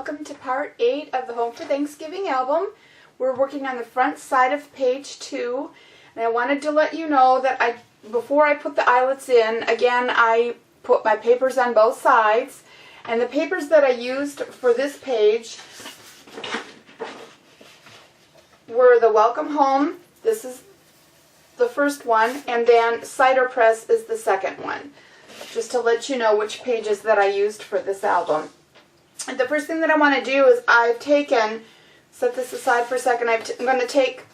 welcome to part 8 of the Home for Thanksgiving album. We're working on the front side of page 2, and I wanted to let you know that before I put the eyelets in, again I put my papers on both sides, and the papers that I used for this page were the Welcome Home, this is the first one, and then Cider Press is the second one, just to let you know which pages that I used for this album. The first thing that I want to do is set this aside for a second, I'm going to take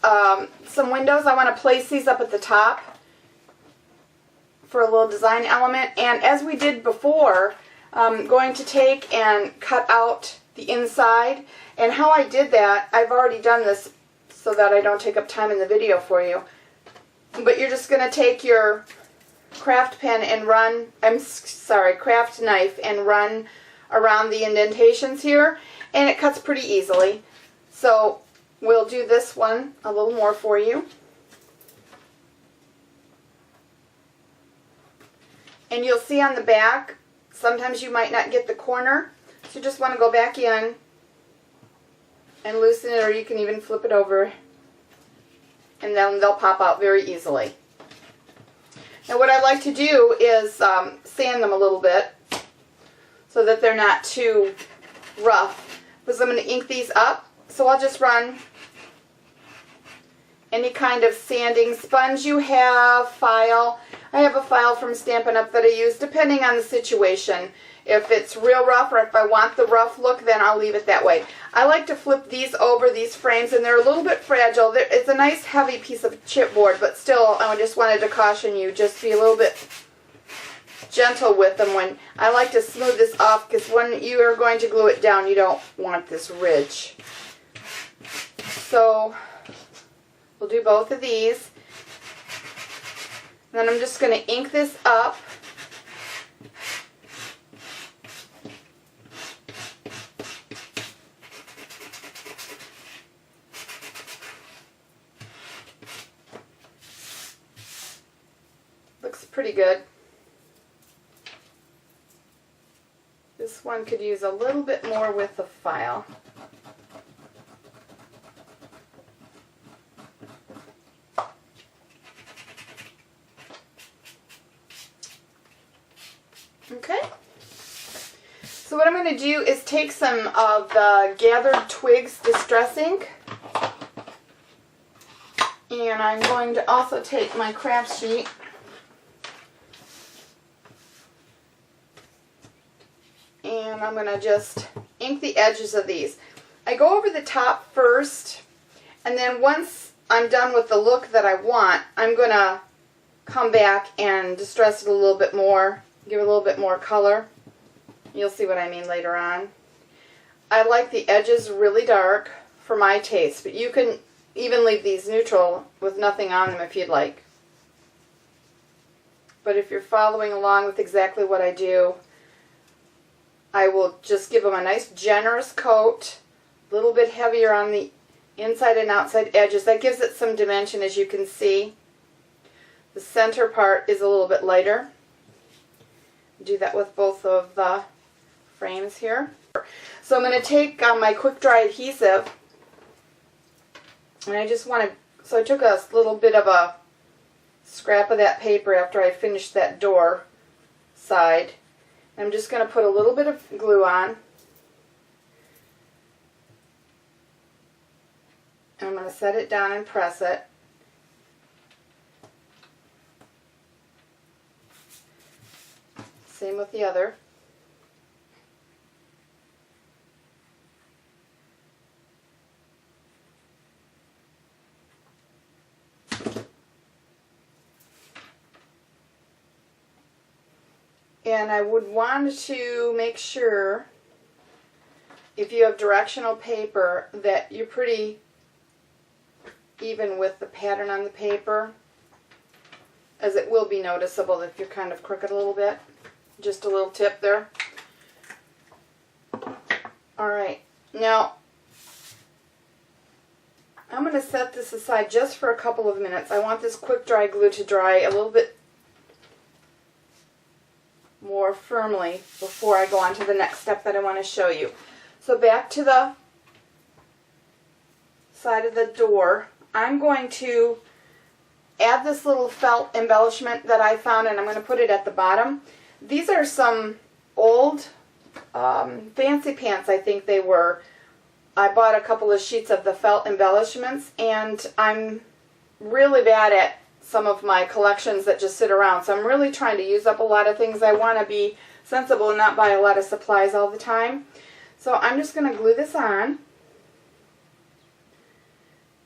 some windows. I want to place these up at the top for a little design element, and as we did before, I'm going to take and cut out the inside, and how I did that, I've already done this so that I don't take up time in the video for you, but you're just going to take your craft knife and run around the indentations here, and it cuts pretty easily. So we'll do this one a little more for you. And you'll see on the back, sometimes you might not get the corner, so you just want to go back in and loosen it, or you can even flip it over, and then they'll pop out very easily. Now what I like to do is sand them a little bit so that they're not too rough, because I'm going to ink these up. So I'll just run any kind of sanding sponge you have, file. I have a file from Stampin' Up! That I use depending on the situation. If it's real rough, or if I want the rough look, then I'll leave it that way. I like to flip these over, these frames, and they're a little bit fragile. It's a nice heavy piece of chipboard, but still, I just wanted to caution you, just be a little bit gentle with them. When I like to smooth this off, because when you are going to glue it down, you don't want this ridge. So we'll do both of these. And then I'm just going to ink this up. Looks pretty good. This one could use a little bit more width of file. Okay, so what I'm going to do is take some of the Gathered Twigs Distress Ink, and I'm going to also take my craft sheet and I'm going to just ink the edges of these. I go over the top first, and then once I'm done with the look that I want, I'm going to come back and distress it a little bit more, give it a little bit more color. You'll see what I mean later on. I like the edges really dark for my taste, but you can even leave these neutral with nothing on them if you'd like. But if you're following along with exactly what I do, I will just give them a nice generous coat, a little bit heavier on the inside and outside edges. That gives it some dimension, as you can see. The center part is a little bit lighter. Do that with both of the frames here. So I'm going to take my quick dry adhesive, and I just want to, so I took a little bit of a scrap of that paper after I finished that door side. I'm just going to put a little bit of glue on, and I'm going to set it down and press it. Same with the other. And I would want to make sure, if you have directional paper, that you're pretty even with the pattern on the paper, as it will be noticeable if you're kind of crooked a little bit. Just a little tip there. Alright, now I'm going to set this aside just for a couple of minutes. I want this quick dry glue to dry a little bit more firmly before I go on to the next step that I want to show you. So back to the side of the door, I'm going to add this little felt embellishment that I found, and I'm going to put it at the bottom. These are some old Fancy Pants, I think they were. I bought a couple of sheets of the felt embellishments, and I'm really bad at some of my collections that just sit around. So I'm really trying to use up a lot of things. I want to be sensible and not buy a lot of supplies all the time. So I'm just going to glue this on.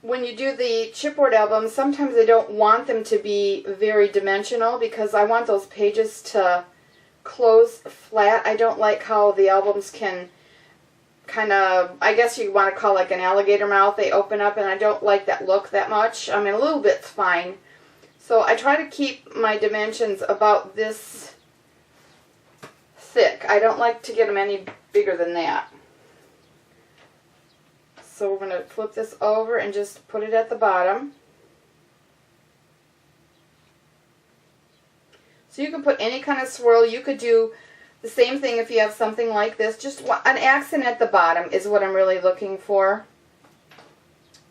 When you do the chipboard albums, sometimes I don't want them to be very dimensional because I want those pages to close flat. I don't like how the albums can kind of, I guess you want to call like an alligator mouth. They open up, and I don't like that look that much. I mean, a little bit's fine. So I try to keep my dimensions about this thick. I don't like to get them any bigger than that. So we're going to flip this over and just put it at the bottom. So you can put any kind of swirl. You could do the same thing if you have something like this. Just an accent at the bottom is what I'm really looking for.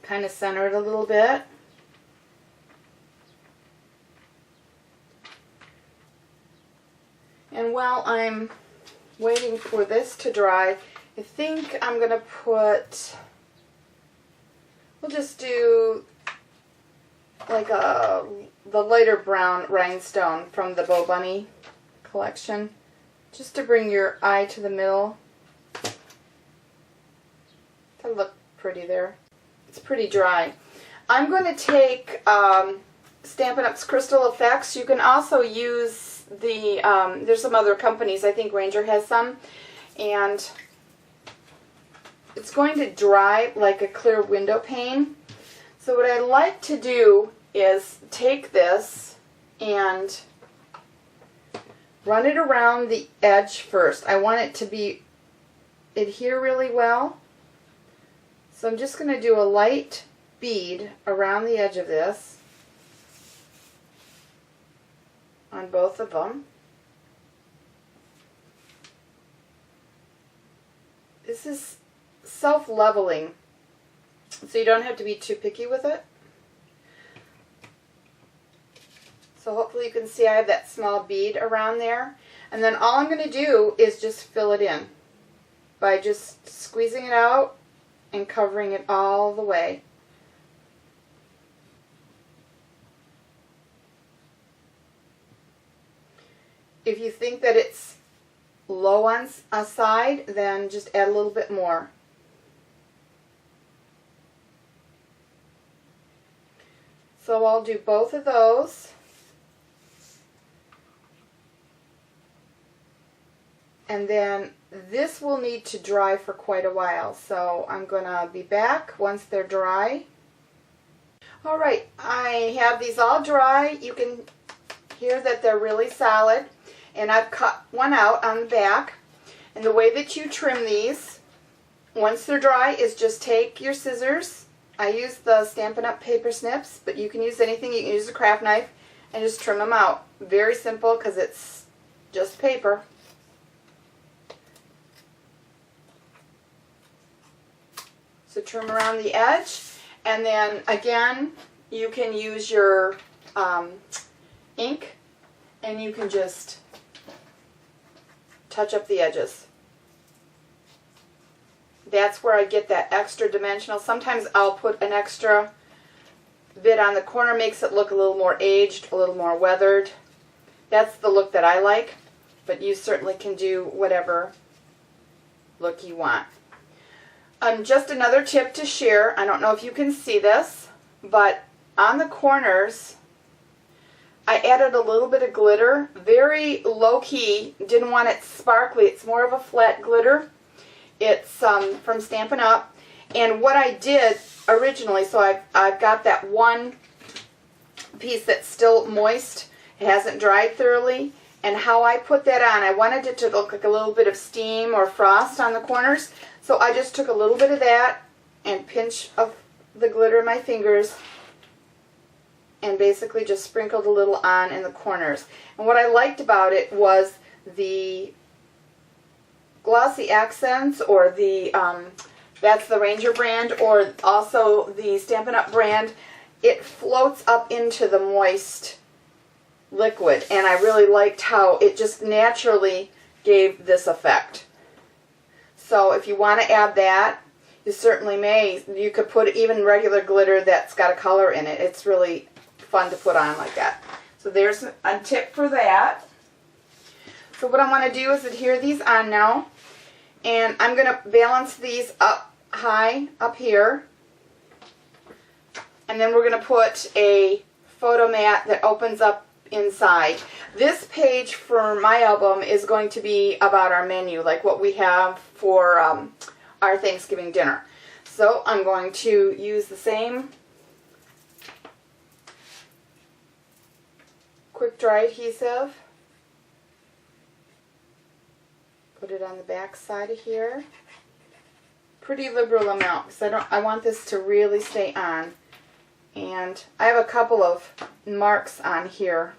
Kind of center it a little bit. And while I'm waiting for this to dry, I think I'm going to put, we'll just do like the lighter brown rhinestone from the Bo Bunny collection, just to bring your eye to the middle. That look pretty there. It's pretty dry. I'm going to take Stampin' Up's Crystal Effects. You can also use the, there's some other companies, I think Ranger has some, and it's going to dry like a clear window pane. So what I like to do is take this and run it around the edge first. I want it to be adhere really well. So I'm just going to do a light bead around the edge of this on both of them. This is self-leveling, so you don't have to be too picky with it. So hopefully you can see I have that small bead around there. And then all I'm going to do is just fill it in by just squeezing it out and covering it all the way. If you think that it's low on a side, then just add a little bit more. So I'll do both of those. And then this will need to dry for quite a while. So I'm going to be back once they're dry. Alright, I have these all dry. You can hear that they're really solid. And I've cut one out on the back. And the way that you trim these, once they're dry, is just take your scissors. I use the Stampin' Up! Paper Snips, but you can use anything. You can use a craft knife and just trim them out. Very simple because it's just paper. So trim around the edge. And then again, you can use your ink and you can just touch up the edges. That's where I get that extra dimensional. Sometimes I'll put an extra bit on the corner, makes it look a little more aged, a little more weathered. That's the look that I like, but you certainly can do whatever look you want. Just another tip to share. I don't know if you can see this, but on the corners I added a little bit of glitter, very low-key, didn't want it sparkly, it's more of a flat glitter. It's from Stampin' Up! And what I did originally, so I've got that one piece that's still moist, it hasn't dried thoroughly, and how I put that on, I wanted it to look like a little bit of steam or frost on the corners, so I just took a little bit of that and pinch of the glitter in my fingers and basically just sprinkled a little on in the corners. And what I liked about it was the Glossy Accents, or the that's the Ranger brand, or also the Stampin' Up! Brand, it floats up into the moist liquid, and I really liked how it just naturally gave this effect. So if you want to add that, you certainly may. You could put even regular glitter that's got a color in it. It's really fun to put on like that. So there's a tip for that. So what I want to do is adhere these on now, and I'm going to balance these up high up here, and then we're going to put a photo mat that opens up inside. This page for my album is going to be about our menu, like what we have for our Thanksgiving dinner. So I'm going to use the same quick dry adhesive, put it on the back side of here. Pretty liberal amount, because I want this to really stay on. And I have a couple of marks on here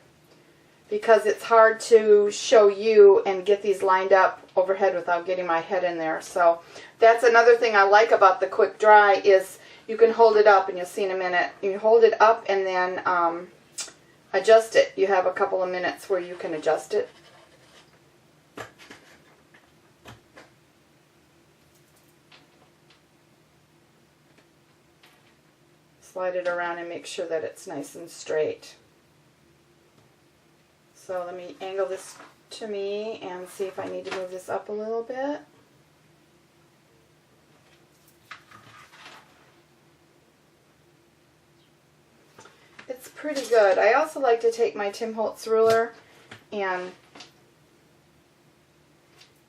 because it's hard to show you and get these lined up overhead without getting my head in there. So that's another thing I like about the quick dry is you can hold it up, and you'll see in a minute. You hold it up and then adjust it. You have a couple of minutes where you can adjust it. Slide it around and make sure that it's nice and straight. So let me angle this to me and see if I need to move this up a little bit. It's pretty good. I also like to take my Tim Holtz ruler, and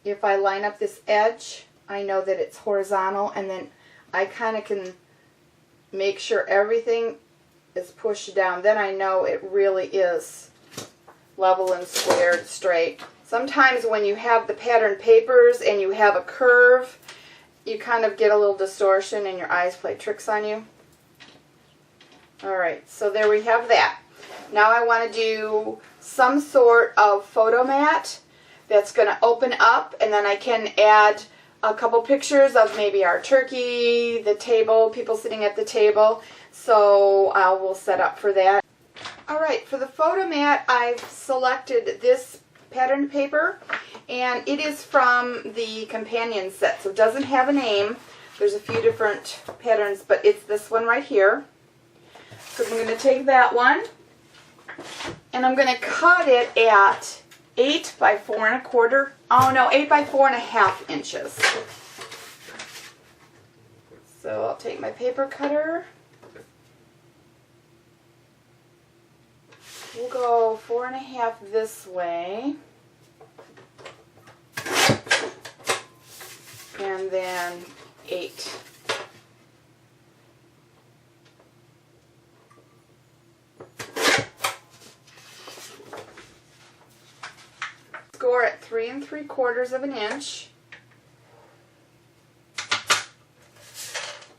if I line up this edge, I know that it's horizontal, and then I kind of can make sure everything is pushed down. Then I know it really is level and squared, straight. Sometimes when you have the patterned papers and you have a curve, you kind of get a little distortion and your eyes play tricks on you. Alright, so there we have that. Now I want to do some sort of photo mat that's going to open up, and then I can add a couple pictures of maybe our turkey, the table, people sitting at the table. So I will set up for that. Alright, for the photo mat, I've selected this patterned paper, and it is from the companion set, so it doesn't have a name. There's a few different patterns, but it's this one right here. So I'm going to take that one, and I'm going to cut it at 8 by 4 1/4. Oh no, 8 by 4 1/2 inches. So I'll take my paper cutter. We'll go 4 1/2 this way, and then 8. Score at 3 3/4 inches,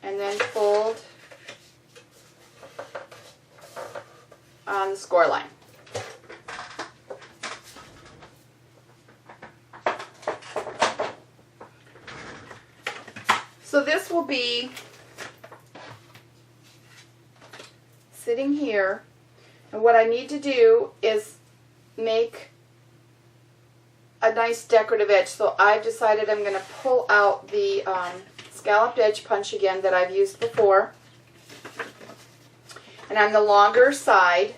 and then fold on the score line. So this will be sitting here, and what I need to do is make a nice decorative edge. So I've decided I'm going to pull out the scalloped edge punch again that I've used before. And on the longer side,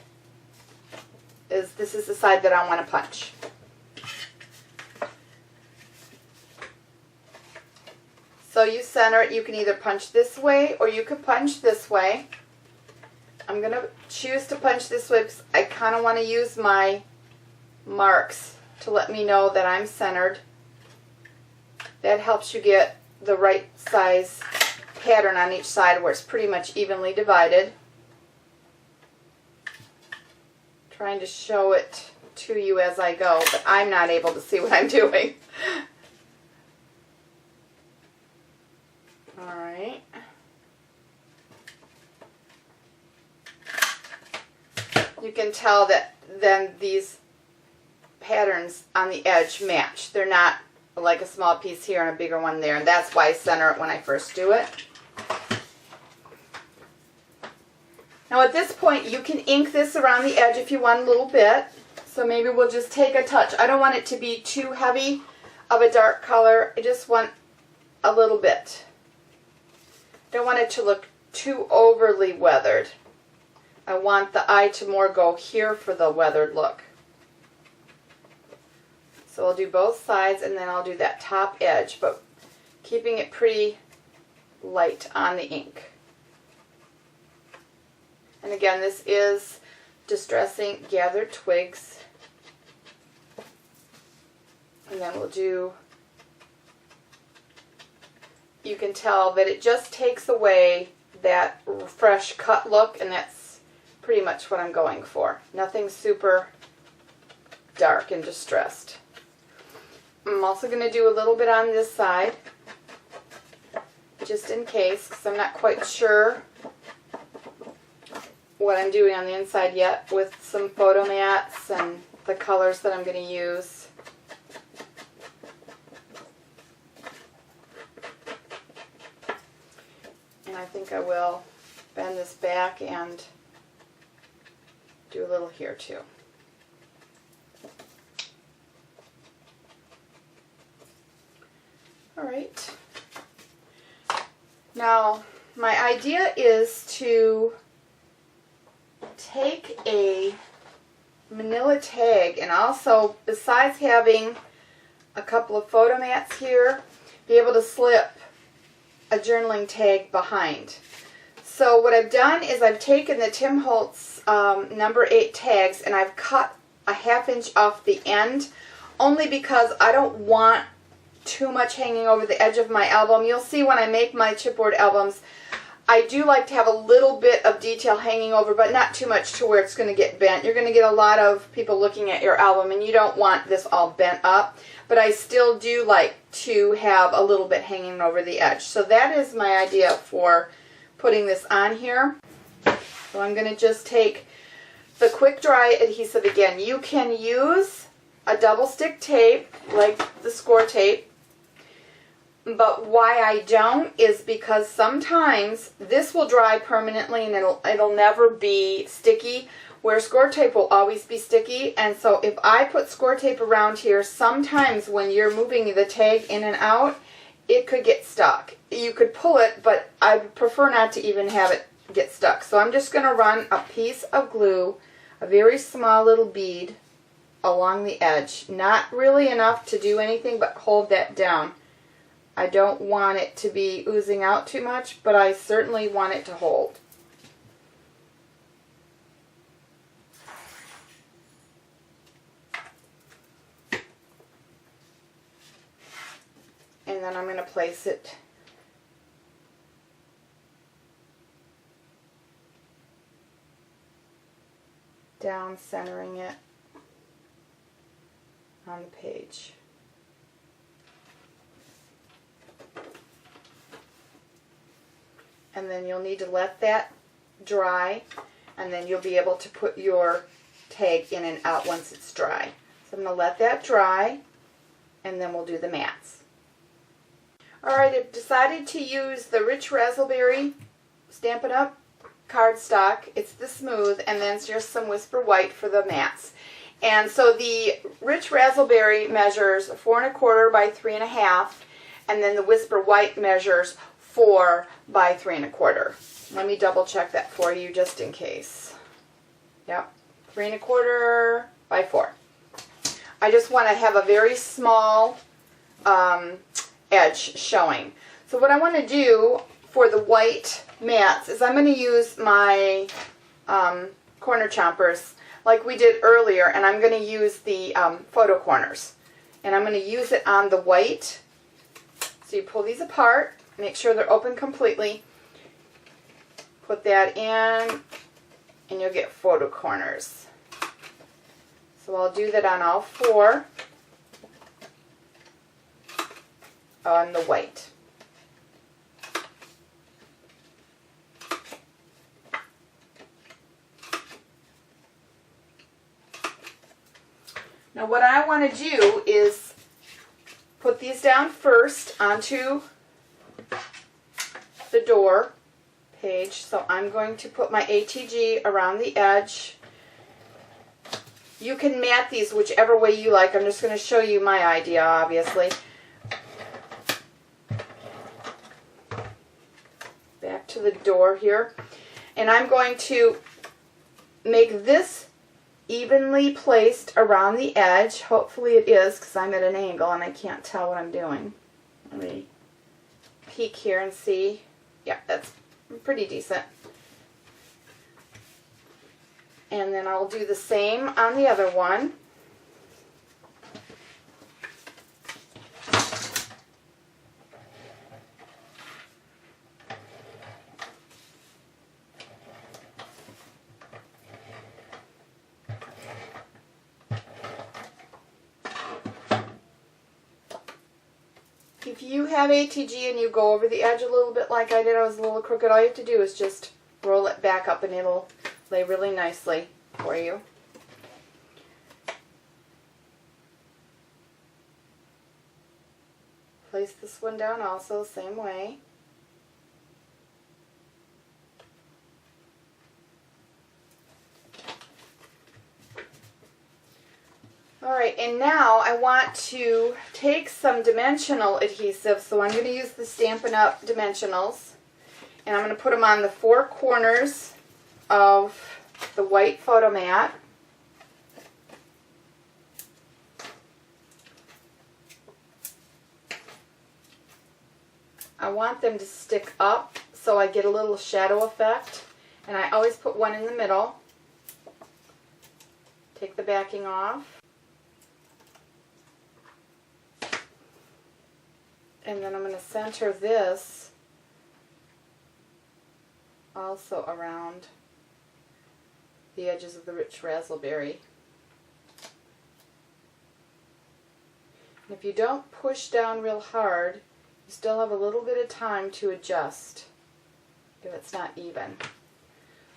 this is the side that I want to punch. So you center it. You can either punch this way or you could punch this way. I'm going to choose to punch this way because I kind of want to use my marks to let me know that I'm centered. That helps you get the right size pattern on each side where it's pretty much evenly divided. Trying to show it to you as I go, but I'm not able to see what I'm doing. Alright. You can tell that then these patterns on the edge match. They're not like a small piece here and a bigger one there. And that's why I center it when I first do it. Now at this point, you can ink this around the edge if you want a little bit. So maybe we'll just take a touch. I don't want it to be too heavy of a dark color. I just want a little bit. Don't want it to look too overly weathered. I want the eye to more go here for the weathered look. So I'll do both sides and then I'll do that top edge, but keeping it pretty light on the ink. And again, this is Distressing Gathered Twigs. And then we'll do, you can tell that it just takes away that fresh cut look, and that's pretty much what I'm going for. Nothing super dark and distressed. I'm also going to do a little bit on this side, just in case, because I'm not quite sure what I'm doing on the inside yet with some photo mats and the colors that I'm going to use. And I think I will bend this back and do a little here too. Alright. Now, my idea is to take a manila tag and also, besides having a couple of photo mats here, be able to slip a journaling tag behind. So what I've done is I've taken the Tim Holtz number 8 tags and I've cut a 1/2 inch off the end, only because I don't want too much hanging over the edge of my album. You'll see when I make my chipboard albums, I do like to have a little bit of detail hanging over, but not too much to where it's going to get bent. You're going to get a lot of people looking at your album, and you don't want this all bent up. But I still do like to have a little bit hanging over the edge. So that is my idea for putting this on here. So I'm going to just take the quick dry adhesive again. You can use a double stick tape like the score tape. But why I don't is because sometimes this will dry permanently and it'll never be sticky, where score tape will always be sticky. And so if I put score tape around here, sometimes when you're moving the tag in and out, it could get stuck. You could pull it, but I prefer not to even have it get stuck. So I'm just going to run a piece of glue, a very small little bead, along the edge. Not really enough to do anything but hold that down. I don't want it to be oozing out too much, but I certainly want it to hold. And then I'm going to place it down, centering it on the page. And then you'll need to let that dry, and then you'll be able to put your tag in and out once it's dry. So I'm going to let that dry, and then we'll do the mats. Alright, I've decided to use the Rich Razzleberry Stampin' Up! Cardstock. It's the smooth, and then it's just some Whisper White for the mats. And so the Rich Razzleberry measures 4 1/4 by 3 1/2, and then the Whisper White measures 4 by 3 1/4. Let me double check that for you just in case. Yep, 3 1/4 by 4. I just want to have a very small edge showing. So what I want to do for the white mats is I'm going to use my corner chompers like we did earlier, and I'm going to use the photo corners. And I'm going to use it on the white. So you pull these apart. Make sure they're open completely. Put that in, and you'll get photo corners. So I'll do that on all 4 on the white. Now what I want to do is put these down first onto the door page. So I'm going to put my ATG around the edge. You can mat these whichever way you like. I'm just going to show you my idea, obviously. Back to the door here. And I'm going to make this evenly placed around the edge. Hopefully it is, because I'm at an angle and I can't tell what I'm doing. Let me peek here and see. Yeah, that's pretty decent. And then I'll do the same on the other one. If you have ATG and you go over the edge a little bit like I did, I was a little crooked, all you have to do is just roll it back up and it'll lay really nicely for you. Place this one down also, same way. Alright, and now I want to take some dimensional adhesive, so I'm going to use the Stampin' Up! Dimensionals, and I'm going to put them on the four corners of the white photo mat. I want them to stick up so I get a little shadow effect, and I always put one in the middle. Take the backing off. And then I'm going to center this also around the edges of the rich razzleberry. And if you don't push down real hard, you still have a little bit of time to adjust if it's not even.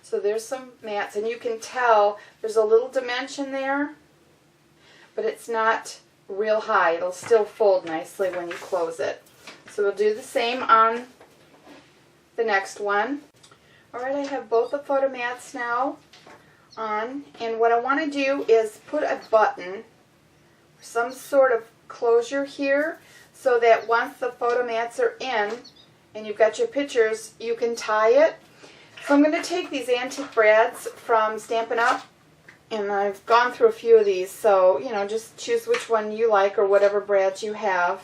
So there's some mats, and you can tell there's a little dimension there, but it's not real high. It'll still fold nicely when you close it. So we'll do the same on the next one. Alright, I have both the photo mats now on, and what I want to do is put a button, some sort of closure here, so that once the photo mats are in and you've got your pictures, you can tie it. So I'm going to take these antique brads from Stampin' Up! And I've gone through a few of these, so, you know, just choose which one you like or whatever brads you have.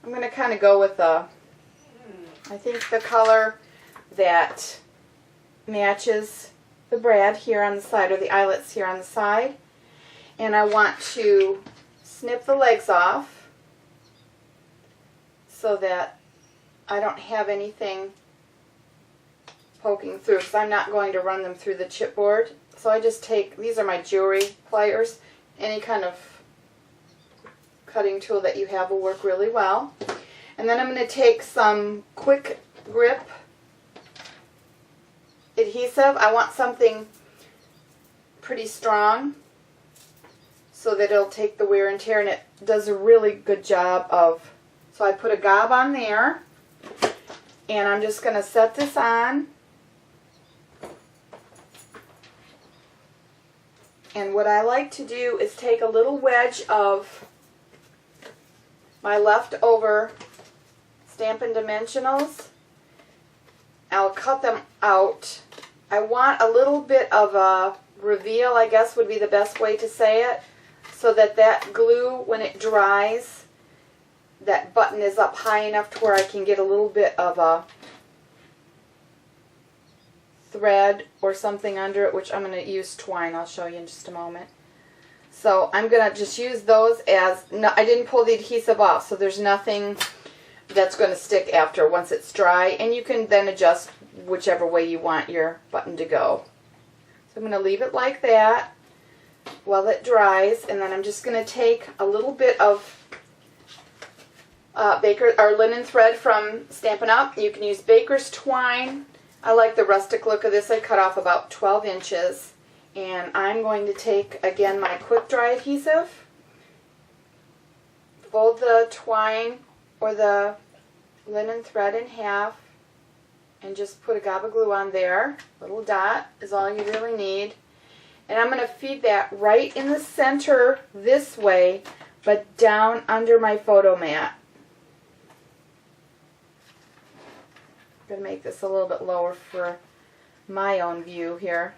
I'm going to kind of go with I think the color that matches the brad here on the side, or the eyelets here on the side. And I want to snip the legs off so that I don't have anything poking through, because I'm not going to run them through the chipboard. So I just take, these are my jewelry pliers, any kind of cutting tool that you have will work really well. And then I'm going to take some quick grip adhesive. I want something pretty strong so that it'll take the wear and tear, and it does a really good job of, so I put a gob on there, and I'm just going to set this on. And what I like to do is take a little wedge of my leftover Stampin' Dimensionals. I'll cut them out. I want a little bit of a reveal, I guess would be the best way to say it, so that that glue, when it dries, that button is up high enough to where I can get a little bit of a thread or something under it, which I'm going to use twine. I'll show you in just a moment. So I'm going to just use those as, no, I didn't pull the adhesive off, so there's nothing that's going to stick after once it's dry, and you can then adjust whichever way you want your button to go. So I'm going to leave it like that while it dries, and then I'm just going to take a little bit of linen thread from Stampin' Up! You can use baker's twine. I like the rustic look of this. I cut off about 12 inches. And I'm going to take, again, my quick dry adhesive fold the twine or the linen thread in half and just put a gob of glue on there. Little dot is all you really need. And I'm going to feed that right in the center this way, but down under my photo mat. I'm going to make this a little bit lower for my own view here.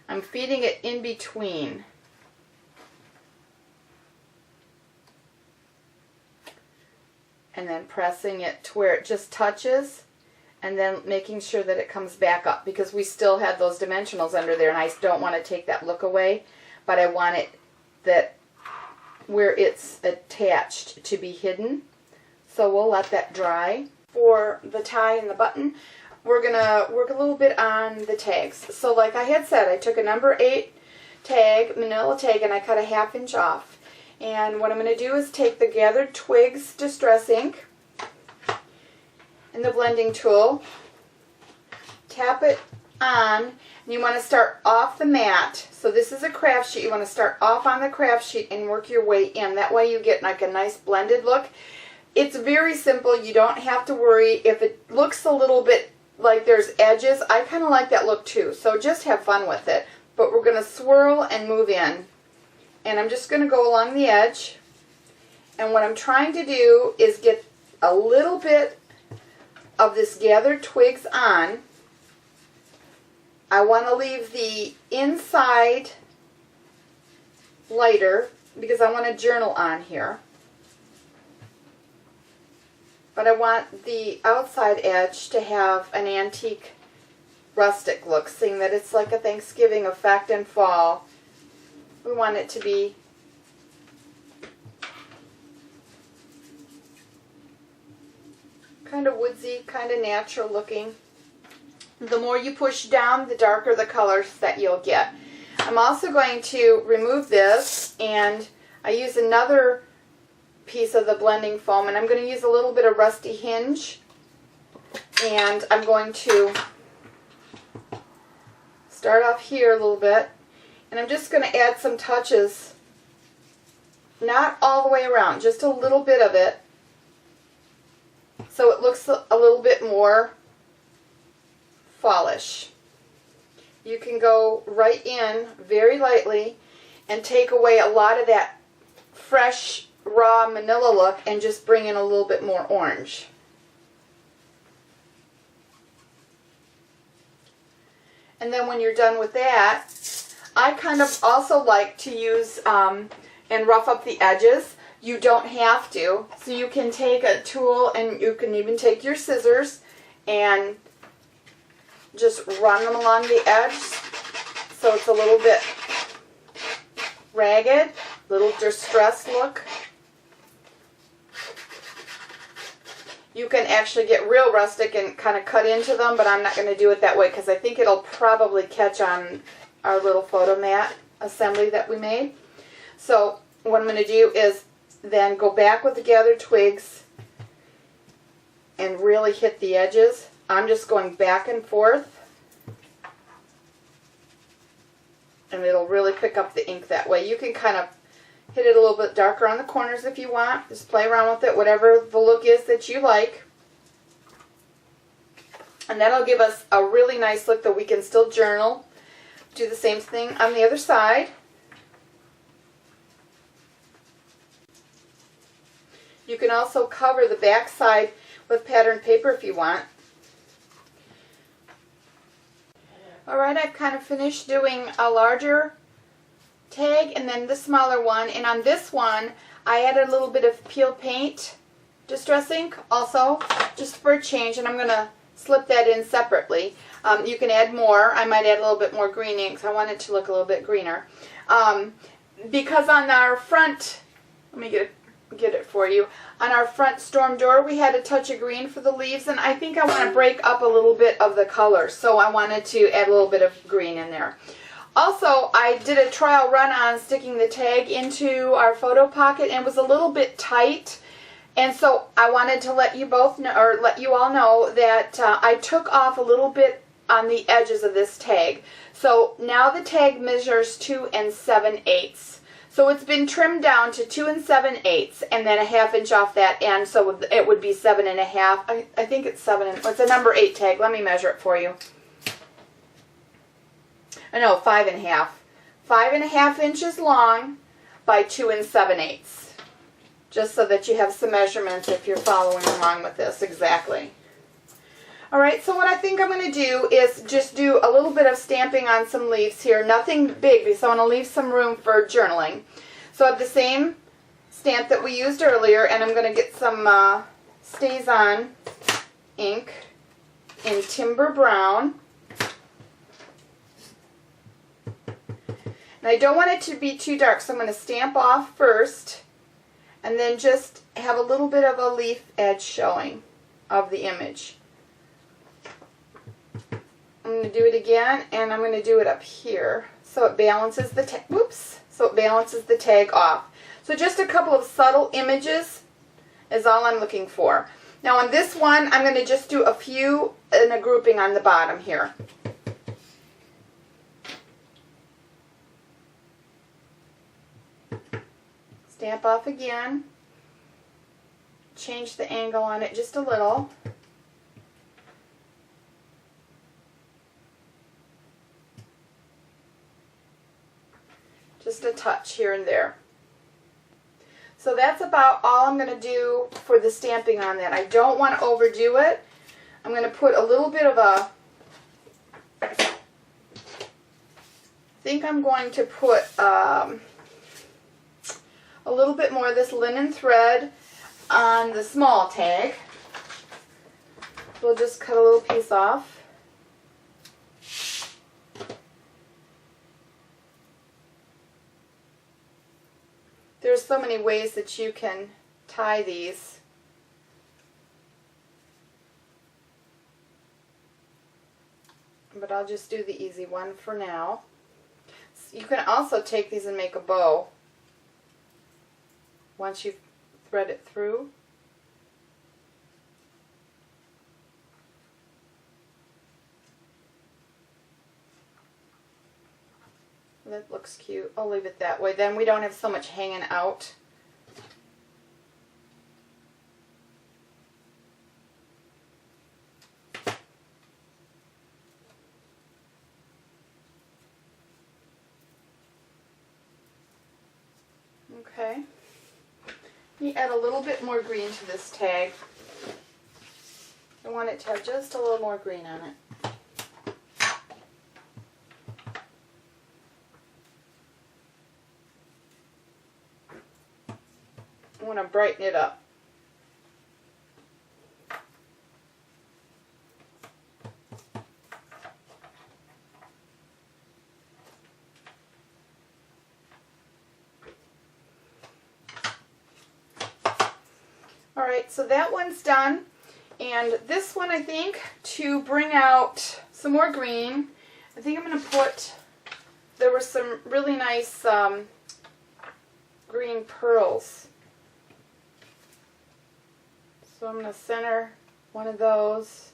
I'm feeding it in between. And then pressing it to where it just touches, and then making sure that it comes back up, because we still have those dimensionals under there, and I don't want to take that look away, but I want it that where it's attached to be hidden. So we'll let that dry. For the tie and the button, we're going to work a little bit on the tags. So like I had said, I took a number 8 tag, manila tag, and I cut a 1/2 inch off. And what I'm going to do is take the Gathered Twigs Distress Ink and the blending tool, tap it on, and you want to start off the mat. So this is a craft sheet. You want to start off on the craft sheet and work your way in. That way you get like a nice blended look. It's very simple. You don't have to worry if it looks a little bit like there's edges. I kind of like that look too. So just have fun with it. But we're going to swirl and move in. And I'm just going to go along the edge. And what I'm trying to do is get a little bit of this Gathered Twigs on. I want to leave the inside lighter because I want a journal on here. But I want the outside edge to have an antique rustic look, seeing that it's like a Thanksgiving effect in fall. We want it to be kind of woodsy, kind of natural looking. The more you push down, the darker the colors that you'll get. I'm also going to remove this, and I use another piece of the blending foam, and I'm going to use a little bit of Rusty Hinge, and I'm going to start off here a little bit, and I'm just going to add some touches, not all the way around, just a little bit of it, so it looks a little bit more fallish. You can go right in very lightly and take away a lot of that fresh raw manila look and just bring in a little bit more orange. And then when you're done with that, I kind of also like to use and rough up the edges. You don't have to. So you can take a tool, and you can even take your scissors and just run them along the edge so it's a little bit ragged, little distressed look. You can actually get real rustic and kind of cut into them, but I'm not going to do it that way because I think it'll probably catch on our little photo mat assembly that we made. So what I'm going to do is then go back with the Gathered Twigs and really hit the edges. I'm just going back and forth, and it'll really pick up the ink that way. You can kind of hit it a little bit darker on the corners if you want. Just play around with it, whatever the look is that you like. And that'll give us a really nice look that we can still journal. Do the same thing on the other side. You can also cover the back side with patterned paper if you want. Alright, I've kind of finished doing a larger tag and then the smaller one, and on this one I added a little bit of peel paint distress ink also, just for a change, and I'm going to slip that in separately. You can add more. I might add a little bit more green ink, so I want it to look a little bit greener. Because on our front, let me get it for you, on our front storm door we had a touch of green for the leaves, and I think I want to break up a little bit of the color, so I wanted to add a little bit of green in there. Also, I did a trial run on sticking the tag into our photo pocket, and it was a little bit tight, and so I wanted to let you both know, or let you all know, that I took off a little bit on the edges of this tag. So now the tag measures 2 7/8. So it's been trimmed down to 2 7/8 and then a 1/2 inch off that end, so it would be 7 1/2. I think it's 7, it's a number 8 tag. Let me measure it for you. I know, 5 1/2. 5 1/2 inches long by 2 7/8. Just so that you have some measurements if you're following along with this exactly. Alright, so what I think I'm going to do is just do a little bit of stamping on some leaves here. Nothing big because I want to leave some room for journaling. So I have the same stamp that we used earlier, and I'm going to get some Stays On ink in Timber Brown. And I don't want it to be too dark, so I'm going to stamp off first and then just have a little bit of a leaf edge showing of the image. I'm going to do it again, and I'm going to do it up here so it balances the tag. Whoops! So it balances the tag off. So just a couple of subtle images is all I'm looking for. Now on this one, I'm going to just do a few in a grouping on the bottom here. Stamp off again. Change the angle on it just a little. Just a touch here and there. So that's about all I'm going to do for the stamping on that. I don't want to overdo it. I'm going to put a little bit of a, I think I'm going to put a little bit more of this linen thread on the small tag. We'll just cut a little piece off. There's so many ways that you can tie these. But I'll just do the easy one for now. You can also take these and make a bow once you thread it through. That looks cute. I'll leave it that way. Then we don't have so much hanging out. Okay. Let me add a little bit more green to this tag. I want it to have just a little more green on it. I want to brighten it up. Alright, so that one's done. And this one, I think, to bring out some more green, I think I'm going to put, there were some really nice green pearls. So I'm going to center one of those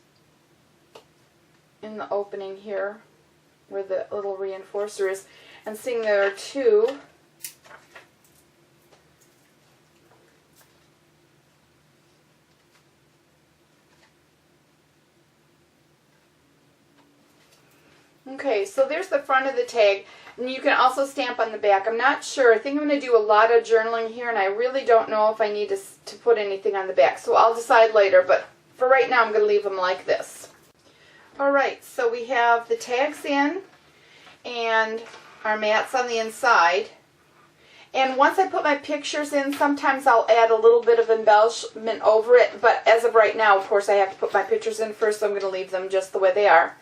in the opening here where the little reinforcer is. And seeing there are two, okay, so there's the front of the tag, and you can also stamp on the back. I'm not sure. I think I'm going to do a lot of journaling here, and I really don't know if I need to put anything on the back, so I'll decide later, but for right now I'm going to leave them like this. Alright, so we have the tags in, and our mats on the inside, and once I put my pictures in, sometimes I'll add a little bit of embellishment over it, but as of right now, of course, I have to put my pictures in first, so I'm going to leave them just the way they are.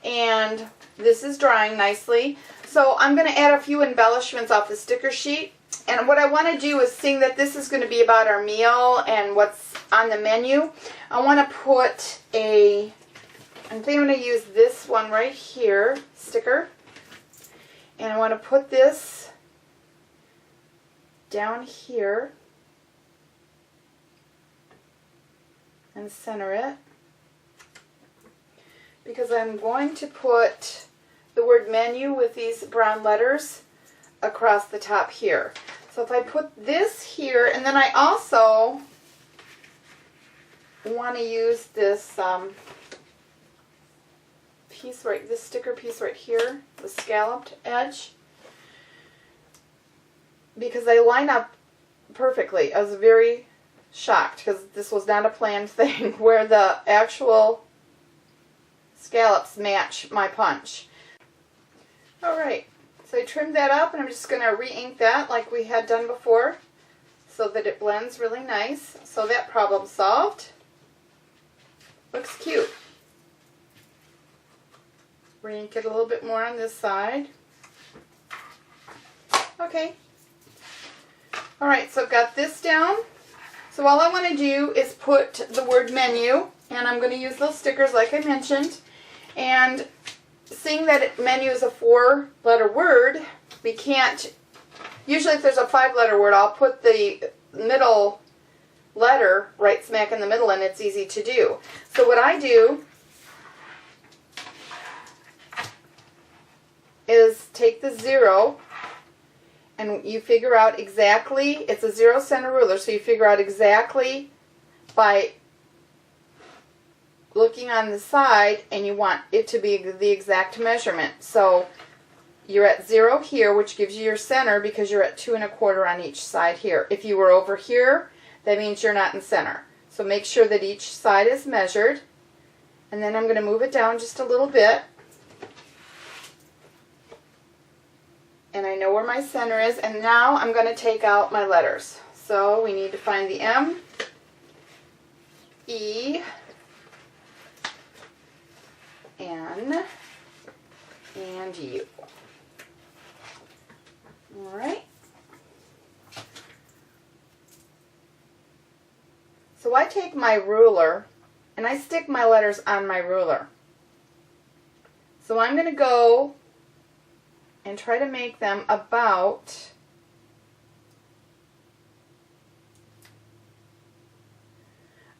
And this is drying nicely. So I'm going to add a few embellishments off the sticker sheet. And what I want to do is, seeing that this is going to be about our meal and what's on the menu, I want to put I think I'm going to use this one right here, sticker. And I want to put this down here and center it, because I'm going to put the word menu with these brown letters across the top here. So if I put this here, and then I also want to use this piece right, this sticker piece right here, the scalloped edge, because they line up perfectly. I was very shocked because this was not a planned thing where the actual scallops match my punch. Alright, so I trimmed that up and I'm just going to re-ink that like we had done before so that it blends really nice. So that problem solved. Looks cute. Re-ink it a little bit more on this side. Okay. Alright, so I've got this down. So all I want to do is put the word menu, and I'm going to use those stickers like I mentioned. And seeing that menu is a 4-letter word, we can't, usually if there's a 5-letter word, I'll put the middle letter right smack in the middle and it's easy to do. So what I do is take the 0 and you figure out exactly, it's a 0 center ruler, so you figure out exactly by looking on the side, and you want it to be the exact measurement. So you're at 0 here, which gives you your center because you're at 2 1/4 on each side here. If you were over here, that means you're not in center. So make sure that each side is measured. And then I'm going to move it down just a little bit. And I know where my center is. And now I'm going to take out my letters. So we need to find the M, E, N, and U. Alright. So I take my ruler and I stick my letters on my ruler. So I'm going to go and try to make them about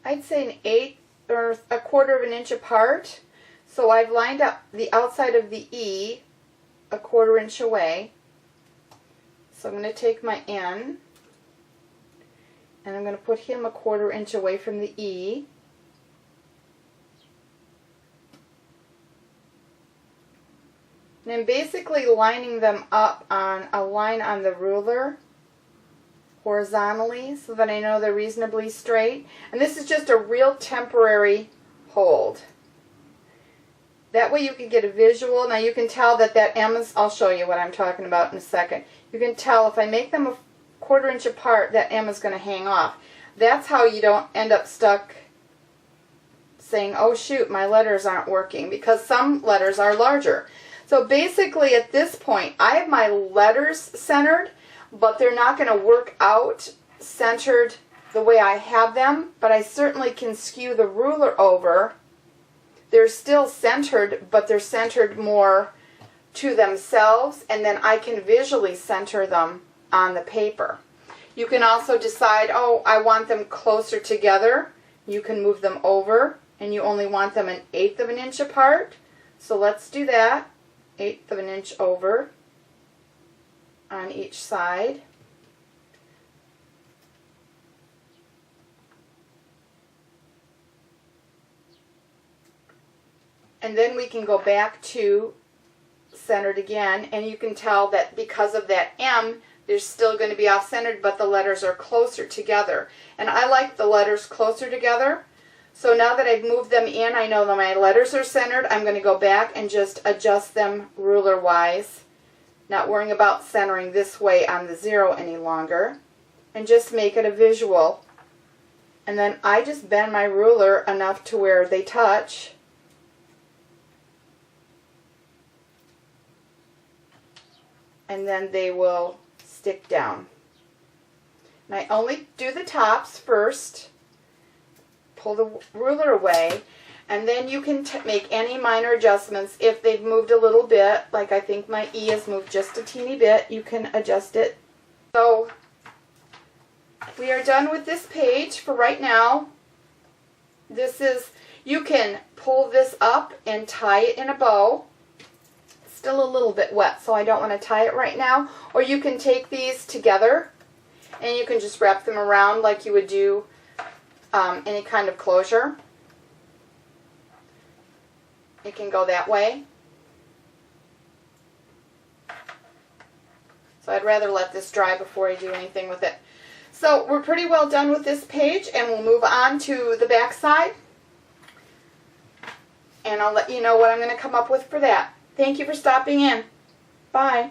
I'd say an 1/8 or 1/4 of an inch apart. So I've lined up the outside of the E 1/4 inch away. So I'm going to take my N and I'm going to put him 1/4 inch away from the E. And I'm basically lining them up on a line on the ruler horizontally so that I know they're reasonably straight. And this is just a real temporary hold. That way you can get a visual. Now you can tell that that M is, I'll show you what I'm talking about in a second. You can tell if I make them 1/4 inch apart, that M is going to hang off. That's how you don't end up stuck saying, oh shoot, my letters aren't working, because some letters are larger. So basically at this point, I have my letters centered, but they're not going to work out centered the way I have them, but I certainly can skew the ruler over. They're still centered, but they're centered more to themselves, and then I can visually center them on the paper. You can also decide, oh, I want them closer together. You can move them over, and you only want them 1/8 of an inch apart. So let's do that. 1/8 of an inch over on each side. And then we can go back to centered again, and you can tell that because of that M, they're still going to be off-centered, but the letters are closer together. And I like the letters closer together. So now that I've moved them in, I know that my letters are centered. I'm going to go back and just adjust them ruler-wise, not worrying about centering this way on the 0 any longer, and just make it a visual. And then I just bend my ruler enough to where they touch. And then they will stick down. And I only do the tops first. Pull the ruler away, and then you can make any minor adjustments. If they've moved a little bit, like I think my E has moved just a teeny bit, you can adjust it. So we are done with this page for right now. This is, you can pull this up and tie it in a bow. still a little bit wet, so I don't want to tie it right now. Or you can take these together and you can just wrap them around like you would do any kind of closure. It can go that way. So I'd rather let this dry before I do anything with it. So we're pretty well done with this page, and we'll move on to the back side. And I'll let you know what I'm going to come up with for that. Thank you for stopping in. Bye.